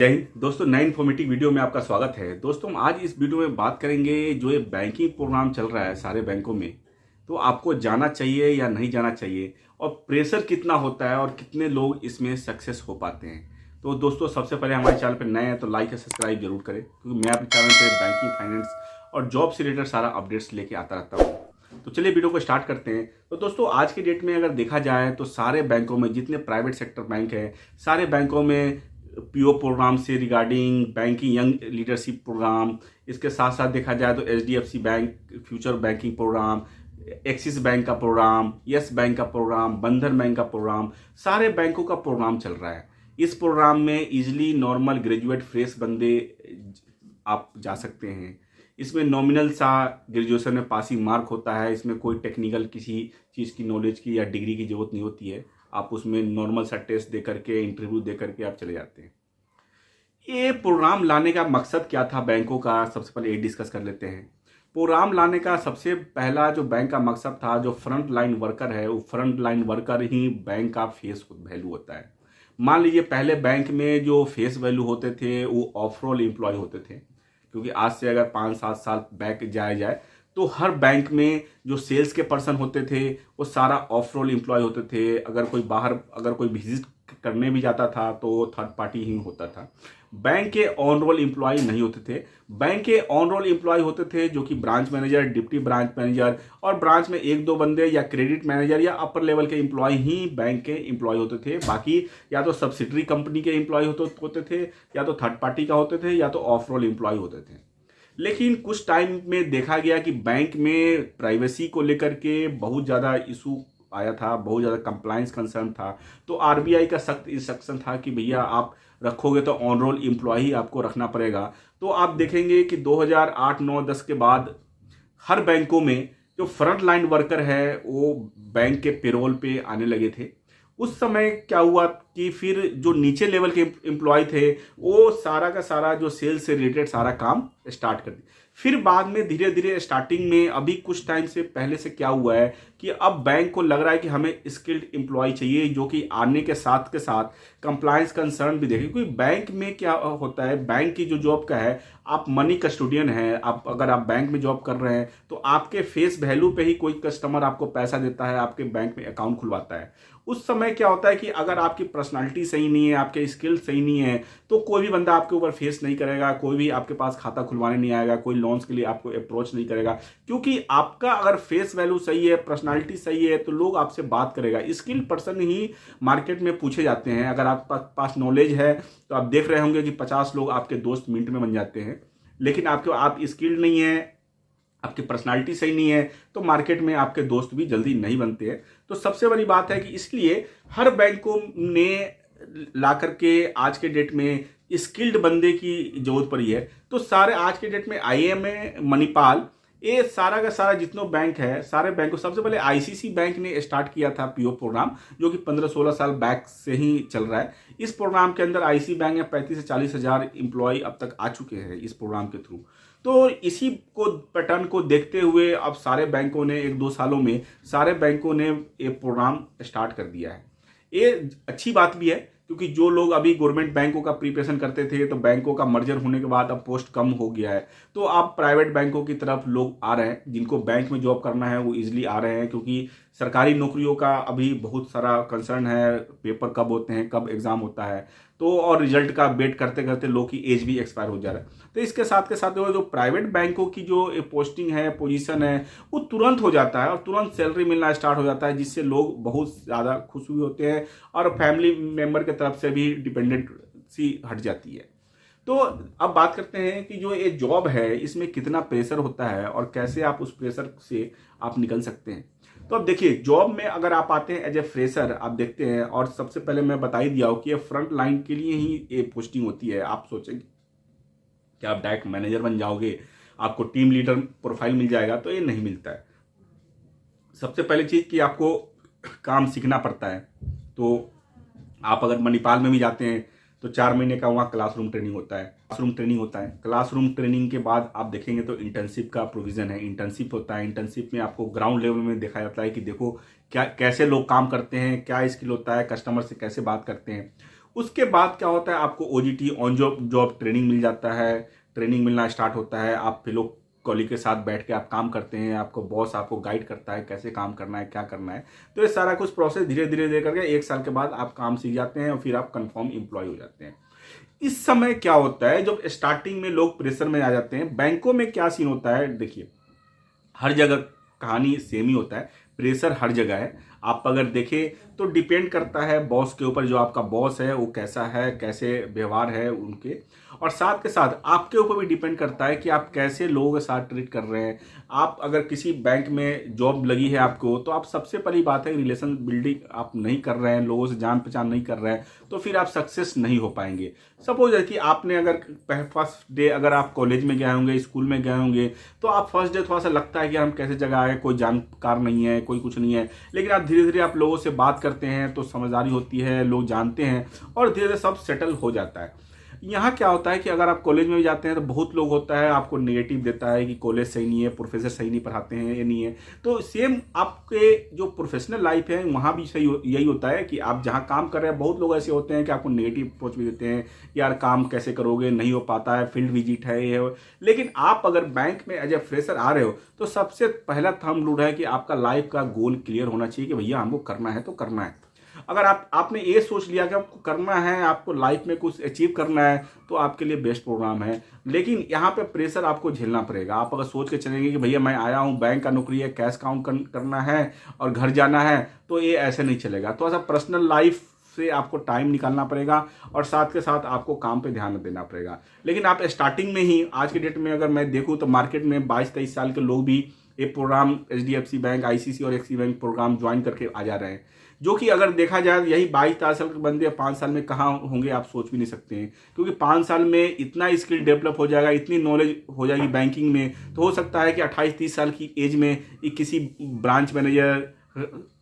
जय हिंद दोस्तों, नए इन्फॉर्मेटिव वीडियो में आपका स्वागत है। दोस्तों, आज इस वीडियो में बात करेंगे जो ये बैंकिंग प्रोग्राम चल रहा है सारे बैंकों में, तो आपको जाना चाहिए या नहीं जाना चाहिए और प्रेशर कितना होता है और कितने लोग इसमें सक्सेस हो पाते हैं। तो दोस्तों, सबसे पहले हमारे चैनल पर नए हैं तो लाइक और सब्सक्राइब जरूर करें, क्योंकि मैं अपने चैनल पर बैंकिंग, फाइनेंस और जॉब से रिलेटेड सारा अपडेट्स लेके आता रहता हूँ। तो चलिए वीडियो को स्टार्ट करते हैं। तो दोस्तों, आज की डेट में अगर देखा जाए तो सारे बैंकों में, जितने प्राइवेट सेक्टर बैंक है, सारे बैंकों में पीओ प्रोग्राम से regarding banking young leadership program, इसके साथ साथ देखा जाए तो HDFC bank future banking program, Axis bank का प्रोग्राम, यस बैंक का प्रोग्राम, बंधन बैंक का प्रोग्राम, सारे बैंकों का प्रोग्राम चल रहा है। इस प्रोग्राम में इजिली नॉर्मल ग्रेजुएट फ्रेश बंदे आप जा सकते हैं। इसमें नॉमिनल सा ग्रेजुएशन में पासिंग मार्क होता है। इसमें कोई टेक्निकल किसी चीज़ की नॉलेज की या डिग्री की जरूरत नहीं होती है। आप उसमें नॉर्मल सा टेस्ट दे करके, इंटरव्यू दे करके आप चले जाते हैं। ये प्रोग्राम लाने का मकसद क्या था बैंकों का, सबसे पहले ये डिस्कस कर लेते हैं। प्रोग्राम लाने का सबसे पहला जो बैंक का मकसद था, जो फ्रंट लाइन वर्कर है, वो फ्रंट लाइन वर्कर ही बैंक का फेस वैल्यू होता है। मान लीजिए पहले बैंक में जो फेस वैल्यू होते थे वो ऑफरोल एम्प्लॉय होते थे, क्योंकि आज से अगर 5-7 साल बैक जाया जाए तो हर बैंक में जो सेल्स के पर्सन होते थे वो सारा ऑफ रोल एम्प्लॉय होते थे। अगर कोई विजिट करने भी जाता था तो वो थर्ड पार्टी ही होता था। बैंक के ऑन रोल एम्प्लॉय नहीं होते थे। बैंक के ऑन रोल एम्प्लॉय होते थे जो कि branch manager, deputy branch manager और ब्रांच में एक दो बंदे या क्रेडिट मैनेजर या अपर लेवल के एम्प्लॉय ही बैंक के एम्प्लॉय होते थे। बाकी या तो सब्सिडरी कंपनी के एम्प्लॉय होते थे, या तो थर्ड पार्टी का होते थे, या तो ऑफ रोल एम्प्लॉय होते थे। लेकिन कुछ टाइम में देखा गया कि बैंक में प्राइवेसी को लेकर के बहुत ज़्यादा इशू आया था, बहुत ज़्यादा कंप्लायंस कंसर्न था। तो आरबीआई का सख्त इंस्ट्रक्शन था कि भैया आप रखोगे तो ऑन रोल एम्प्लॉय आपको रखना पड़ेगा। तो आप देखेंगे कि 2008, 9, 10 के बाद हर बैंकों में जो फ्रंट लाइन वर्कर है वो बैंक के पेरोल पे आने लगे थे। उस समय क्या हुआ कि फिर जो नीचे लेवल के एम्प्लॉय थे वो सारा का सारा जो सेल्स से रिलेटेड सारा काम स्टार्ट कर दिया। फिर बाद में धीरे धीरे स्टार्टिंग में अभी कुछ टाइम से पहले से क्या हुआ है कि अब बैंक को लग रहा है कि हमें स्किल्ड एम्प्लॉय चाहिए, जो कि आने के साथ कंप्लायंस कंसर्न भी देखें। क्योंकि बैंक में क्या होता है, बैंक की जो जॉब का है, आप मनी कस्टोडियन है। आप अगर आप बैंक में जॉब कर रहे हैं तो आपके फेस वैल्यू पे ही कोई कस्टमर आपको पैसा देता है, आपके बैंक में अकाउंट खुलवाता है। उस समय क्या होता है कि अगर आपकी पर्सनालिटी सही नहीं है, आपके स्किल सही नहीं है, तो कोई भी बंदा आपके ऊपर फेस नहीं करेगा, कोई भी आपके पास खाता खुलवाने नहीं आएगा, कोई लोन्स के लिए आपको अप्रोच नहीं करेगा। क्योंकि आपका अगर फेस वैल्यू सही है, पर्सनालिटी सही है, तो लोग आपसे बात करेगा। स्किल पर्सन ही मार्केट में पूछे जाते हैं। अगर आपके पास नॉलेज है तो आप देख रहे होंगे कि 50 लोग आपके दोस्त मिनट में बन जाते हैं। लेकिन आप स्किल्ड नहीं है, आपकी पर्सनालिटी सही नहीं है, तो मार्केट में आपके दोस्त भी जल्दी नहीं बनते हैं। तो सबसे बड़ी बात है कि इसलिए हर बैंकों ने ला करके आज के डेट में स्किल्ड बंदे की जरूरत पड़ी है। तो सारे आज के डेट में आईएमए, मणिपाल, ये सारा का सारा जितने बैंक है, सारे बैंकों, सबसे पहले आईसीसी बैंक ने स्टार्ट किया था पीओ प्रोग्राम, जो कि 15-16 साल बैक से ही चल रहा है। इस प्रोग्राम के अंदर आईसीसी बैंक में 35 से 40 हजार एम्प्लॉय अब तक आ चुके हैं इस प्रोग्राम के थ्रू। तो इसी को पैटर्न को देखते हुए अब सारे बैंकों ने 1-2 सालों में सारे बैंकों ने ये प्रोग्राम स्टार्ट कर दिया है। ये अच्छी बात भी है, क्योंकि जो लोग अभी गवर्नमेंट बैंकों का प्रिपरेशन करते थे, तो बैंकों का मर्जर होने के बाद अब पोस्ट कम हो गया है, तो अब प्राइवेट बैंकों की तरफ लोग आ रहे हैं। जिनको बैंक में जॉब करना है वो इजीली आ रहे हैं, क्योंकि सरकारी नौकरियों का अभी बहुत सारा कंसर्न है। पेपर कब होते हैं, कब एग्जाम होता है, तो और रिजल्ट का वेट करते करते लोग की एज भी एक्सपायर हो जा रहा है। तो इसके साथ के साथ जो प्राइवेट बैंकों की जो पोस्टिंग है, पोजीशन है, वो तुरंत हो जाता है और तुरंत सैलरी मिलना स्टार्ट हो जाता है, जिससे लोग बहुत ज़्यादा खुश भी होते हैं और फैमिली मेंबर की तरफ से भी डिपेंडेंसी हट जाती है। तो अब बात करते हैं कि जो ये जॉब है इसमें कितना प्रेशर होता है और कैसे आप उस प्रेशर से आप निकल सकते हैं। तो अब देखिए, जॉब में अगर आप आते हैं एज ए फ्रेशर, आप देखते हैं, और सबसे पहले मैं बता ही दिया हूं कि ये फ्रंट लाइन के लिए ही ये पोस्टिंग होती है। आप सोचेंगे कि आप डायरेक्ट मैनेजर बन जाओगे, आपको टीम लीडर प्रोफाइल मिल जाएगा, तो ये नहीं मिलता है। सबसे पहली चीज कि आपको काम सीखना पड़ता है। तो आप अगर मणिपाल में भी जाते हैं तो 4 महीने का वहाँ क्लासरूम ट्रेनिंग होता है। क्लासरूम ट्रेनिंग के बाद आप देखेंगे तो इंटर्नशिप का प्रोविजन है। इंटर्नशिप होता है। इंटर्नशिप में आपको ग्राउंड लेवल में देखा जाता है कि देखो क्या कैसे लोग काम करते हैं, क्या स्किल होता है, कस्टमर से कैसे बात करते हैं। उसके बाद क्या होता है, आपको OJT ऑन जॉब ट्रेनिंग मिल जाता है, ट्रेनिंग मिलना स्टार्ट होता है। आप फिर लोग कॉलीग के साथ बैठ के आप काम करते हैं, आपको बॉस आपको गाइड करता है कैसे काम करना है, क्या करना है। तो ये सारा कुछ प्रोसेस धीरे धीरे दे करके 1 साल के बाद आप काम सीख जाते हैं और फिर आप कंफर्म एम्प्लॉय हो जाते हैं। इस समय क्या होता है, जब स्टार्टिंग में लोग प्रेशर में आ जाते हैं, बैंकों में क्या सीन होता है, देखिए हर जगह कहानी सेम ही होता है, प्रेशर हर जगह है। आप अगर देखें तो डिपेंड करता है बॉस के ऊपर, जो आपका बॉस है वो कैसा है, कैसे व्यवहार है उनके, और साथ के साथ आपके ऊपर भी डिपेंड करता है कि आप कैसे लोगों के साथ ट्रीट कर रहे हैं। आप अगर किसी बैंक में जॉब लगी है आपको, तो आप सबसे पहली बात है रिलेशन बिल्डिंग आप नहीं कर रहे हैं, लोगों से जान पहचान नहीं कर रहे हैं, तो फिर आप सक्सेस नहीं हो पाएंगे। सपोज है कि आपने अगर फर्स्ट डे अगर आप कॉलेज में गए होंगे, स्कूल में गए होंगे, तो आप फर्स्ट डे थोड़ा सा लगता है कि हम कैसे जगह आए, कोई जानकार नहीं है, कोई कुछ नहीं है, लेकिन आप धीरे धीरे आप लोगों से बात करते हैं तो समझदारी होती है, लोग जानते हैं और धीरे धीरे सब सेटल हो जाता है। यहाँ क्या होता है कि अगर आप कॉलेज में भी जाते हैं तो बहुत लोग होता है आपको नेगेटिव देता है कि कॉलेज सही नहीं है, प्रोफेसर सही नहीं पढ़ाते हैं, ये नहीं है। तो सेम आपके जो प्रोफेशनल लाइफ है वहाँ भी सही यही होता है कि आप जहाँ काम कर रहे हैं, बहुत लोग ऐसे होते हैं कि आपको नेगेटिव अप्रोच भी देते हैं, यार काम कैसे करोगे, नहीं हो पाता है, फील्ड विजिट है ये है। लेकिन आप अगर बैंक में एज ए फ्रेशर आ रहे हो तो सबसे पहला थंब रूल है कि आपका लाइफ का गोल क्लियर होना चाहिए कि भैया हमको करना है तो करना है। अगर आपने ये सोच लिया कि आपको करना है, आपको लाइफ में कुछ अचीव करना है, तो आपके लिए बेस्ट प्रोग्राम है। लेकिन यहाँ पे प्रेशर आपको झेलना पड़ेगा। आप अगर सोच के चलेंगे कि भैया मैं आया हूँ, बैंक का नौकरी है, कैश काउंट करना है और घर जाना है, तो ये ऐसे नहीं चलेगा। तो ऐसा पर्सनल लाइफ से आपको टाइम निकालना पड़ेगा और साथ के साथ आपको काम पे ध्यान देना पड़ेगा। लेकिन आप स्टार्टिंग में ही, आज के डेट में अगर मैं देखूँ तो मार्केट में 22-23 साल के लोग भी ये प्रोग्राम HDFC बैंक, ICC और एक्सिस बैंक प्रोग्राम ज्वाइन करके आ जा रहे हैं, जो कि अगर देखा जाए यही 22 साल के बंदे 5 साल में कहाँ होंगे आप सोच भी नहीं सकते हैं। क्योंकि 5 साल में इतना स्किल डेवलप हो जाएगा, इतनी नॉलेज हो जाएगी बैंकिंग में, तो हो सकता है कि 28-30 साल की एज में किसी ब्रांच मैनेजर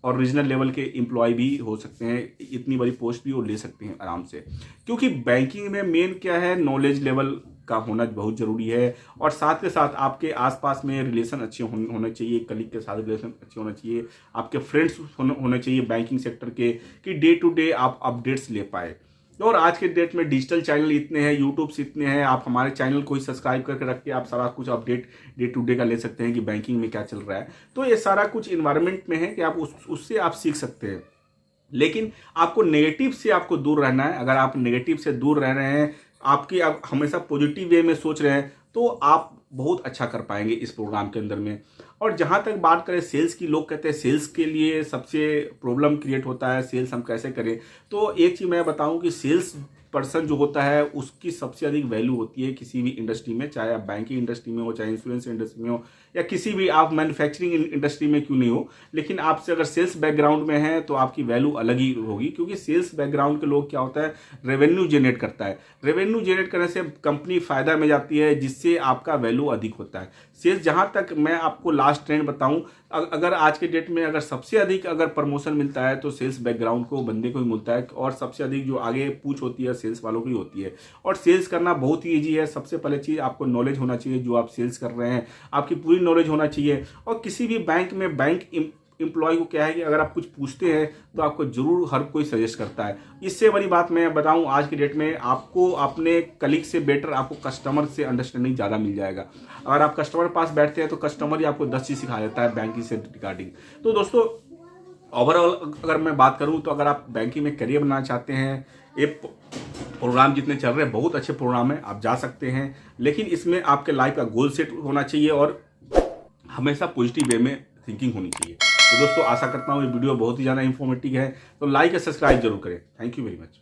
और रीजनल लेवल के एम्प्लॉय भी हो सकते हैं, इतनी बड़ी पोस्ट भी वो ले सकते हैं आराम से। क्योंकि बैंकिंग में मेन क्या है, नॉलेज लेवल का होना बहुत जरूरी है और साथ के साथ आपके आसपास में रिलेशन अच्छे होने चाहिए, कलीग के साथ रिलेशन अच्छे होने चाहिए, आपके फ्रेंड्स होने चाहिए बैंकिंग सेक्टर के, कि डे टू डे आप अपडेट्स ले पाए। और आज के डेट में डिजिटल चैनल इतने हैं, यूट्यूब से इतने हैं, आप हमारे चैनल को ही सब्सक्राइब करके रख के आप सारा कुछ अपडेट डे टू डे का ले सकते हैं कि बैंकिंग में क्या चल रहा है। तो ये सारा कुछ इन्वायरमेंट में है कि आप उससे आप सीख सकते हैं। लेकिन आपको नेगेटिव से आपको दूर रहना है। अगर आप नेगेटिव से दूर रह रहे हैं, आपकी आप हमेशा पॉजिटिव वे में सोच रहे हैं, तो आप बहुत अच्छा कर पाएंगे इस प्रोग्राम के अंदर में। और जहाँ तक बात करें सेल्स की, लोग कहते हैं सेल्स के लिए सबसे प्रॉब्लम क्रिएट होता है, सेल्स हम कैसे करें। तो एक चीज़ मैं बताऊं कि सेल्स पर्सन जो होता है उसकी सबसे अधिक वैल्यू होती है किसी भी इंडस्ट्री में, चाहे आप बैंकिंग इंडस्ट्री में हो, चाहे इंश्योरेंस इंडस्ट्री में हो, या किसी भी आप मैन्युफैक्चरिंग इंडस्ट्री में क्यों नहीं हो। लेकिन आपसे अगर सेल्स बैकग्राउंड में है तो आपकी वैल्यू अलग ही होगी। क्योंकि सेल्स बैकग्राउंड के लोग क्या होता है, रेवेन्यू जनरेट करता है, रेवेन्यू जनरेट करने से कंपनी फायदा में जाती है, जिससे आपका वैल्यू अधिक होता है। सेल्स, जहाँ तक मैं आपको लास्ट ट्रेंड बताऊं, अगर आज के डेट में अगर सबसे अधिक अगर प्रमोशन मिलता है तो सेल्स बैकग्राउंड को बंदे को ही मिलता है, और सबसे अधिक जो आगे पूछ होती है सेल्स वालों की होती है। और सेल्स करना बहुत ही ईजी है। सबसे पहले चीज़ आपको नॉलेज होना चाहिए, जो आप सेल्स कर रहे हैं आपकी पूरी नॉलेज होना चाहिए। और किसी भी बैंक में बैंक एम्प्लॉय को क्या है कि अगर आप कुछ पूछते हैं तो आपको जरूर हर कोई सजेस्ट करता है। इससे बड़ी बात मैं बताऊं, आज की डेट में आपको अपने कलीग से बेटर आपको कस्टमर से अंडरस्टैंडिंग ज़्यादा मिल जाएगा। अगर आप कस्टमर के पास बैठते हैं तो कस्टमर ही आपको 10 चीज़ सिखा देता है बैंकिंग से रिगार्डिंग। तो दोस्तों ओवरऑल अगर मैं बात करूं तो अगर आप बैंकिंग में करियर बनाना चाहते हैं, ये प्रोग्राम जितने चल रहे हैं बहुत अच्छे प्रोग्राम है, आप जा सकते हैं। लेकिन इसमें आपके लाइफ का गोल सेट होना चाहिए और हमेशा पॉजिटिव वे में थिंकिंग होनी चाहिए। तो दोस्तों आशा करता हूँ ये वीडियो बहुत ही ज़्यादा इंफॉर्मेटिव है, तो लाइक और सब्सक्राइब जरूर करें। Thank you very much.